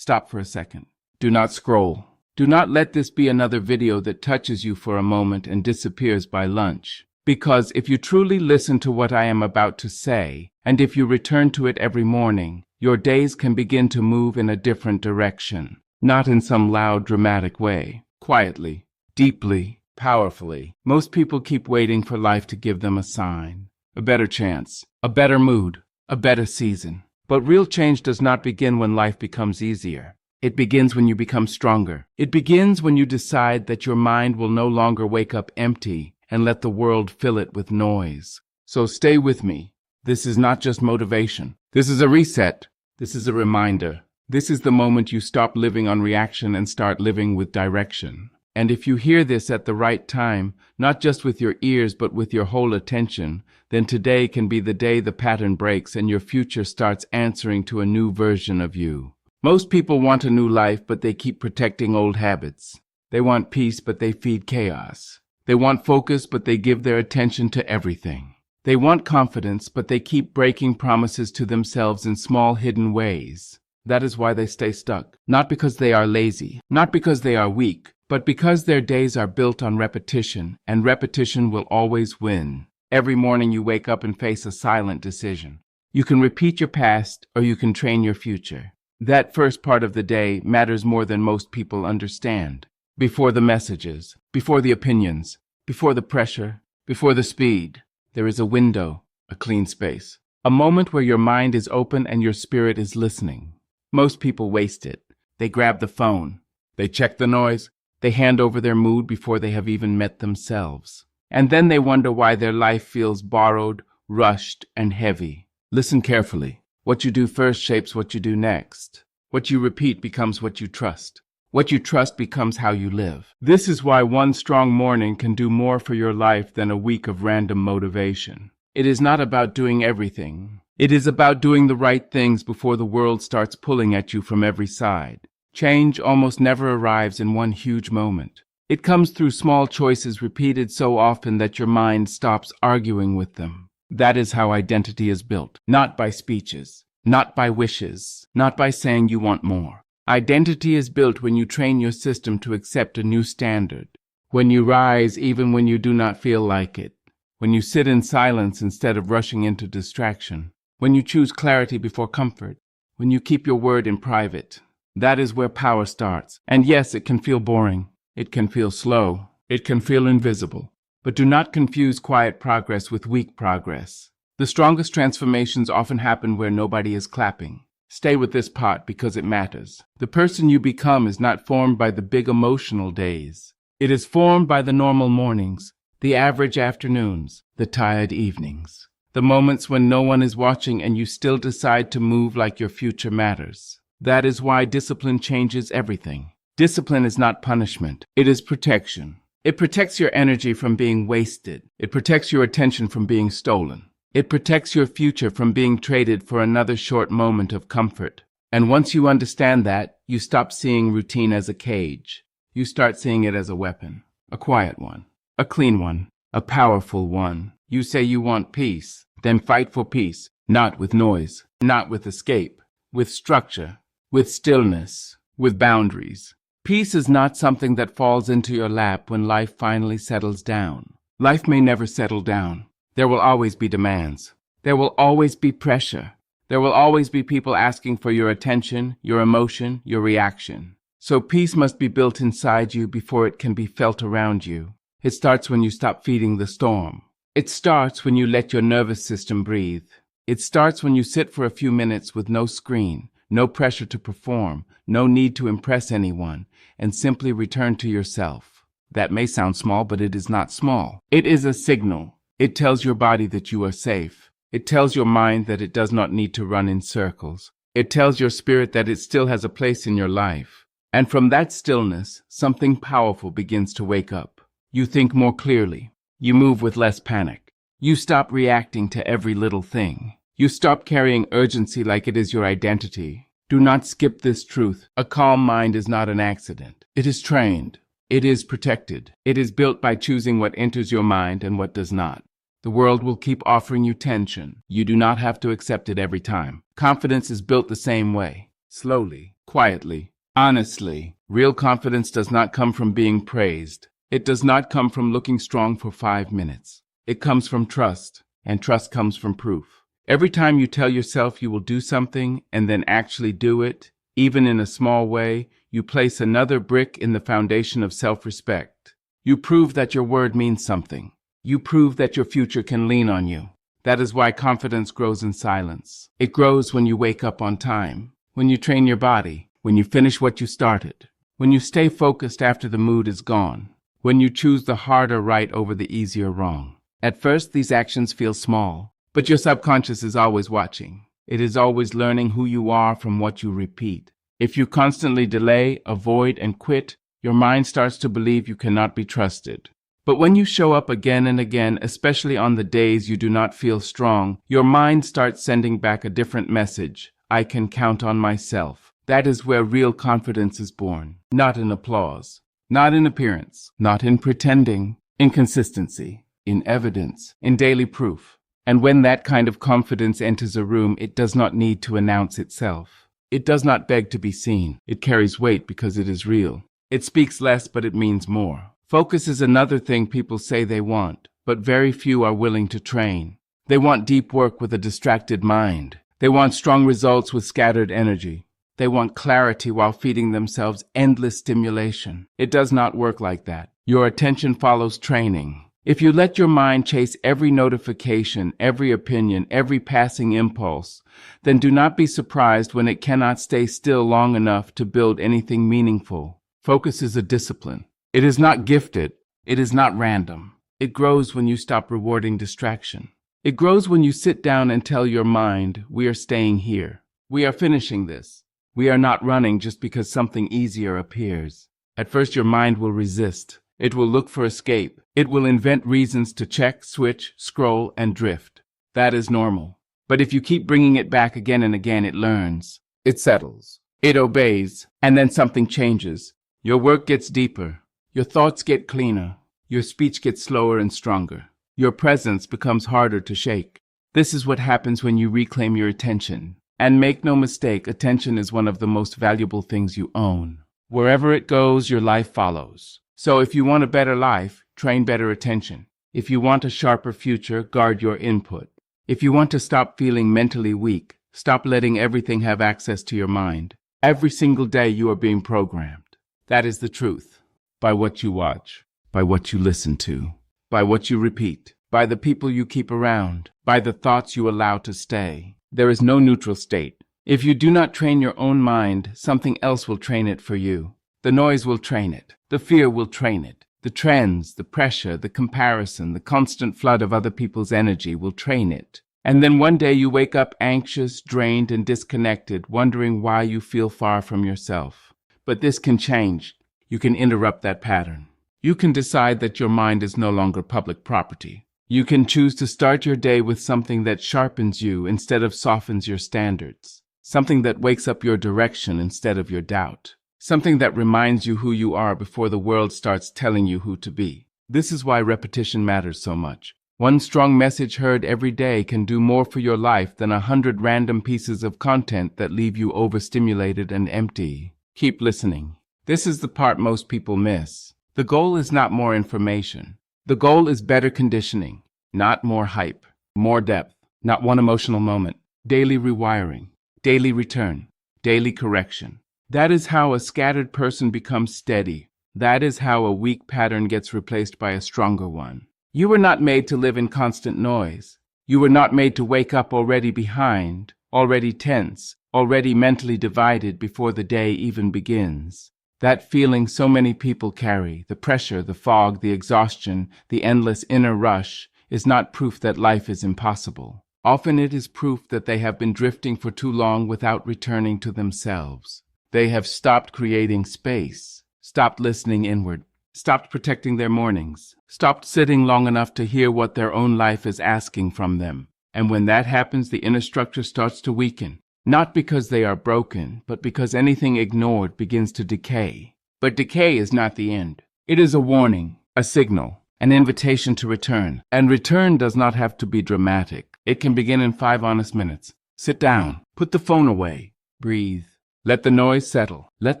Stop for a second. Do not scroll. Do not let this be another video that touches you for a moment and disappears by lunch. Because if you truly listen to what I am about to say, and if you return to it every morning, your days can begin to move in a different direction. Not in some loud, dramatic way. Quietly, deeply, powerfully. Most people keep waiting for life to give them a sign, a better chance, a better mood, a better season. But real change does not begin when life becomes easier. It begins when you become stronger. It begins when you decide that your mind will no longer wake up empty and let the world fill it with noise. So stay with me. This is not just motivation. This is a reset. This is a reminder. This is the moment you stop living on reaction and start living with direction. And if you hear this at the right time, not just with your ears but with your whole attention, then today can be the day the pattern breaks and your future starts answering to a new version of you. Most people want a new life, but they keep protecting old habits. They want peace, but they feed chaos. They want focus, but they give their attention to everything. They want confidence, but they keep breaking promises to themselves in small hidden ways. That is why they stay stuck. Not because they are lazy, not because they are weak, but because their days are built on repetition, and repetition will always win. Every morning you wake up and face a silent decision. You can repeat your past, or you can train your future. That first part of the day matters more than most people understand. Before the messages, before the opinions, before the pressure, before the speed, there is a window, a clean space. A moment where your mind is open and your spirit is listening. Most people waste it. They grab the phone. They check the noise. They hand over their mood before they have even met themselves. And then they wonder why their life feels borrowed, rushed, and heavy. Listen carefully. What you do first shapes what you do next. What you repeat becomes what you trust. What you trust becomes how you live. This is why one strong morning can do more for your life than a week of random motivation. It is not about doing everything. It is about doing the right things before the world starts pulling at you from every side. Change almost never arrives in one huge moment. It comes through small choices repeated so often that your mind stops arguing with them. That is how identity is built. Not by speeches, not by wishes, not by saying you want more. Identity is built when you train your system to accept a new standard. When you rise even when you do not feel like it. When you sit in silence instead of rushing into distraction. When you choose clarity before comfort. When you keep your word in private. That is where power starts. And yes, it can feel boring. It can feel slow. It can feel invisible. But do not confuse quiet progress with weak progress. The strongest transformations often happen where nobody is clapping. Stay with this part because it matters. The person you become is not formed by the big emotional days. It is formed by the normal mornings, the average afternoons, the tired evenings. The moments when no one is watching and you still decide to move like your future matters. That is why discipline changes everything. Discipline is not punishment. It is protection. It protects your energy from being wasted. It protects your attention from being stolen. It protects your future from being traded for another short moment of comfort. And once you understand that, you stop seeing routine as a cage. You start seeing it as a weapon. A quiet one. A clean one. A powerful one. You say you want peace. Then fight for peace. Not with noise. Not with escape. With structure. With stillness. With boundaries. Peace is not something that falls into your lap when life finally settles down. Life may never settle down. There will always be demands. There will always be pressure. There will always be people asking for your attention, your emotion, your reaction. So peace must be built inside you before it can be felt around you. It starts when you stop feeding the storm. It starts when you let your nervous system breathe. It starts when you sit for a few minutes with no screen, no pressure to perform, no need to impress anyone, and simply return to yourself. That may sound small, but it is not small. It is a signal. It tells your body that you are safe. It tells your mind that it does not need to run in circles. It tells your spirit that it still has a place in your life. And from that stillness, something powerful begins to wake up. You think more clearly. You move with less panic. You stop reacting to every little thing. You stop carrying urgency like it is your identity. Do not skip this truth. A calm mind is not an accident. It is trained. It is protected. It is built by choosing what enters your mind and what does not. The world will keep offering you tension. You do not have to accept it every time. Confidence is built the same way. slowly, quietly, honestly. Real confidence does not come from being praised. It does not come from looking strong for 5 minutes. It comes from trust, and trust comes from proof. Every time you tell yourself you will do something and then actually do it, even in a small way, you place another brick in the foundation of self-respect. You prove that your word means something. You prove that your future can lean on you. That is why confidence grows in silence. It grows when you wake up on time, when you train your body, when you finish what you started, when you stay focused after the mood is gone, when you choose the harder right over the easier wrong. At first, these actions feel small, but your subconscious is always watching. It is always learning who you are from what you repeat. If you constantly delay, avoid, and quit, your mind starts to believe you cannot be trusted. But when you show up again and again, especially on the days you do not feel strong, your mind starts sending back a different message. I can count on myself. That is where real confidence is born. Not in applause, not in appearance, not in pretending, in consistency, in evidence, in daily proof. And when that kind of confidence enters a room, it does not need to announce itself. It does not beg to be seen. It carries weight because it is real. It speaks less, but it means more. Focus is another thing people say they want, but very few are willing to train. They want deep work with a distracted mind. They want strong results with scattered energy. They want clarity while feeding themselves endless stimulation. It does not work like that. Your attention follows training. If you let your mind chase every notification, every opinion, every passing impulse, then do not be surprised when it cannot stay still long enough to build anything meaningful. Focus is a discipline. It is not gifted. It is not random. It grows when you stop rewarding distraction. It grows when you sit down and tell your mind, we are staying here. We are finishing this. We are not running just because something easier appears. At first, your mind will resist. It will look for escape. It will invent reasons to check, switch, scroll, and drift. That is normal. But if you keep bringing it back again and again, it learns. It settles. It obeys. And then something changes. Your work gets deeper. Your thoughts get cleaner. Your speech gets slower and stronger. Your presence becomes harder to shake. This is what happens when you reclaim your attention. And make no mistake, attention is one of the most valuable things you own. Wherever it goes, your life follows. So if you want a better life, train better attention. If you want a sharper future, guard your input. If you want to stop feeling mentally weak, stop letting everything have access to your mind. Every single day you are being programmed. That is the truth. By what you watch, by what you listen to, by what you repeat, by the people you keep around, by the thoughts you allow to stay. There is no neutral state. If you do not train your own mind, something else will train it for you. The noise will train it. The fear will train it. The trends, the pressure, the comparison, the constant flood of other people's energy will train it. And then one day you wake up anxious, drained, and disconnected, wondering why you feel far from yourself. But this can change. You can interrupt that pattern. You can decide that your mind is no longer public property. You can choose to start your day with something that sharpens you instead of softens your standards. Something that wakes up your direction instead of your doubt. Something that reminds you who you are before the world starts telling you who to be. This is why repetition matters so much. One strong message heard every day can do more for your life than 100 random pieces of content that leave you overstimulated and empty. Keep listening. This is the part most people miss. The goal is not more information. The goal is better conditioning, not more hype, more depth, not one emotional moment. Daily rewiring, daily return, daily correction. That is how a scattered person becomes steady. That is how a weak pattern gets replaced by a stronger one. You were not made to live in constant noise. You were not made to wake up already behind, already tense, already mentally divided before the day even begins. That feeling so many people carry, the pressure, the fog, the exhaustion, the endless inner rush, is not proof that life is impossible. Often it is proof that they have been drifting for too long without returning to themselves. They have stopped creating space, stopped listening inward, stopped protecting their mornings, stopped sitting long enough to hear what their own life is asking from them. And when that happens, the inner structure starts to weaken. Not because they are broken, but because anything ignored begins to decay. But decay is not the end. It is a warning, a signal, an invitation to return. And return does not have to be dramatic. It can begin in 5 honest minutes. Sit down, put the phone away, breathe, Let the noise settle. Let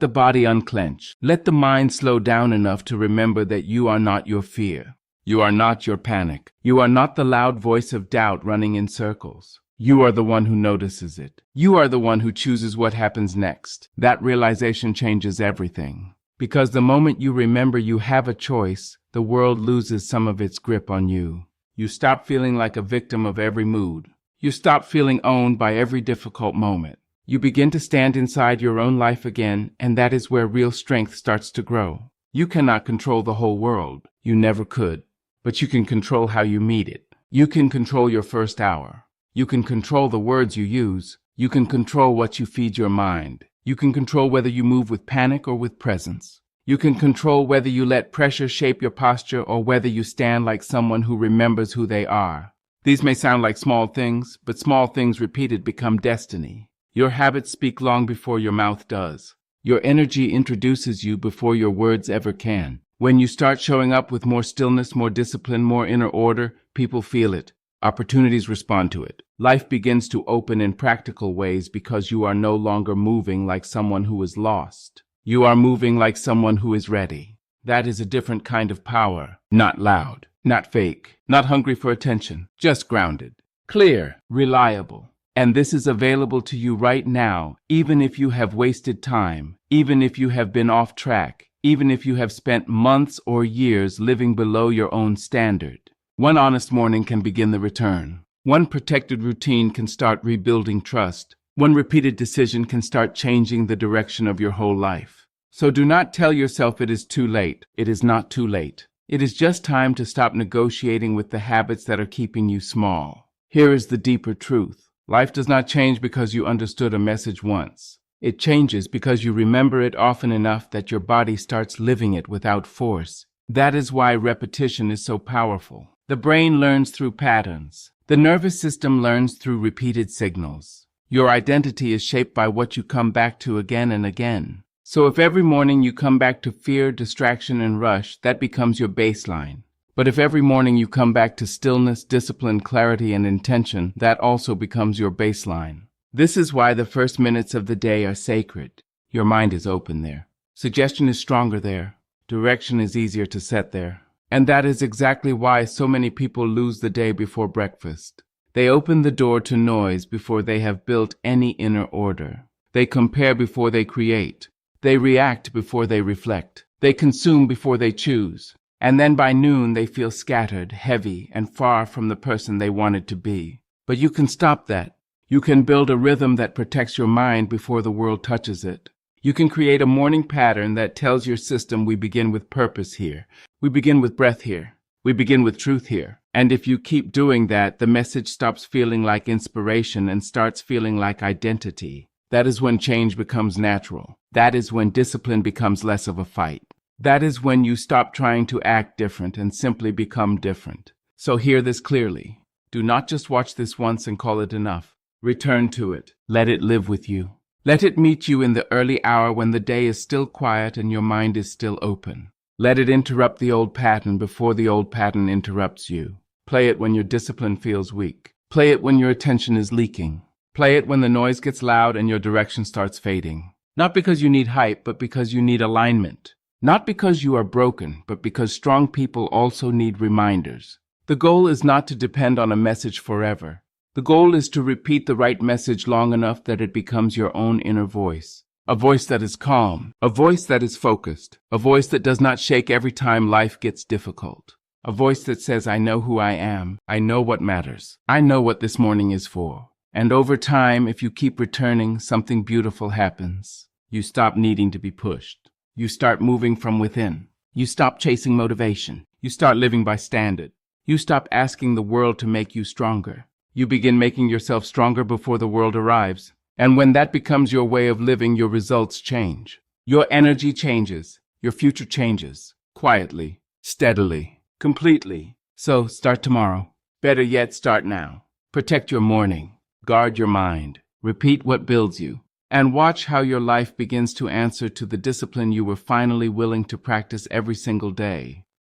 the body unclench. Let the mind slow down enough to remember that you are not your fear. You are not your panic. You are not the loud voice of doubt running in circles. You are the one who notices it. You are the one who chooses what happens next. That realization changes everything. Because the moment you remember you have a choice, the world loses some of its grip on you. You stop feeling like a victim of every mood. You stop feeling owned by every difficult moment. You begin to stand inside your own life again, and that is where real strength starts to grow. You cannot control the whole world. You never could. But you can control how you meet it. You can control your first hour. You can control the words you use. You can control what you feed your mind. You can control whether you move with panic or with presence. You can control whether you let pressure shape your posture or whether you stand like someone who remembers who they are. These may sound like small things, but small things repeated become destiny. Your habits speak long before your mouth does. Your energy introduces you before your words ever can. When you start showing up with more stillness, more discipline, more inner order, people feel it. Opportunities respond to it. Life begins to open in practical ways because you are no longer moving like someone who is lost. You are moving like someone who is ready. That is a different kind of power. Not loud, not fake, not hungry for attention, just grounded, clear, reliable. And this is available to you right now, even if you have wasted time, even if you have been off track, even if you have spent months or years living below your own standard. One honest morning can begin the return. One protected routine can start rebuilding trust. One repeated decision can start changing the direction of your whole life. So do not tell yourself it is too late. It is not too late. It is just time to stop negotiating with the habits that are keeping you small. Here is the deeper truth. Life does not change because you understood a message once. It changes because you remember it often enough that your body starts living it without force. That is why repetition is so powerful. The brain learns through patterns. The nervous system learns through repeated signals. Your identity is shaped by what you come back to again and again. So if every morning you come back to fear, distraction, and rush, that becomes your baseline. But if every morning you come back to stillness, discipline, clarity, and intention, that also becomes your baseline. This is why the first minutes of the day are sacred. Your mind is open there. Suggestion is stronger there. Direction is easier to set there. And that is exactly why so many people lose the day before breakfast. They open the door to noise before they have built any inner order. They compare before they create. They react before they reflect. They consume before they choose. And then by noon they feel scattered, heavy, and far from the person they wanted to be. But you can stop that. You can build a rhythm that protects your mind before the world touches it. You can create a morning pattern that tells your system we begin with purpose here. We begin with breath here. We begin with truth here. And if you keep doing that, the message stops feeling like inspiration and starts feeling like identity. That is when change becomes natural. That is when discipline becomes less of a fight. That is when you stop trying to act different and simply become different. So hear this clearly. Do not just watch this once and call it enough. Return to it. Let it live with you. Let it meet you in the early hour when the day is still quiet and your mind is still open. Let it interrupt the old pattern before the old pattern interrupts you. Play it when your discipline feels weak. Play it when your attention is leaking. Play it when the noise gets loud and your direction starts fading. Not because you need hype, but because you need alignment. Not because you are broken, but because strong people also need reminders. The goal is not to depend on a message forever. The goal is to repeat the right message long enough that it becomes your own inner voice. A voice that is calm, a voice that is focused, a voice that does not shake every time life gets difficult. A voice that says, I know who I am, I know what matters, I know what this morning is for. And over time, if you keep returning, something beautiful happens. You stop needing to be pushed. You start moving from within. You stop chasing motivation. You start living by standard. You stop asking the world to make you stronger. You begin making yourself stronger before the world arrives. And when that becomes your way of living, your results change. Your energy changes. Your future changes. Quietly, steadily, completely. So start tomorrow. Better yet, start now. Protect your morning. Guard your mind. Repeat what builds you. And watch how your life begins to answer to the discipline you were finally willing to practice every single day.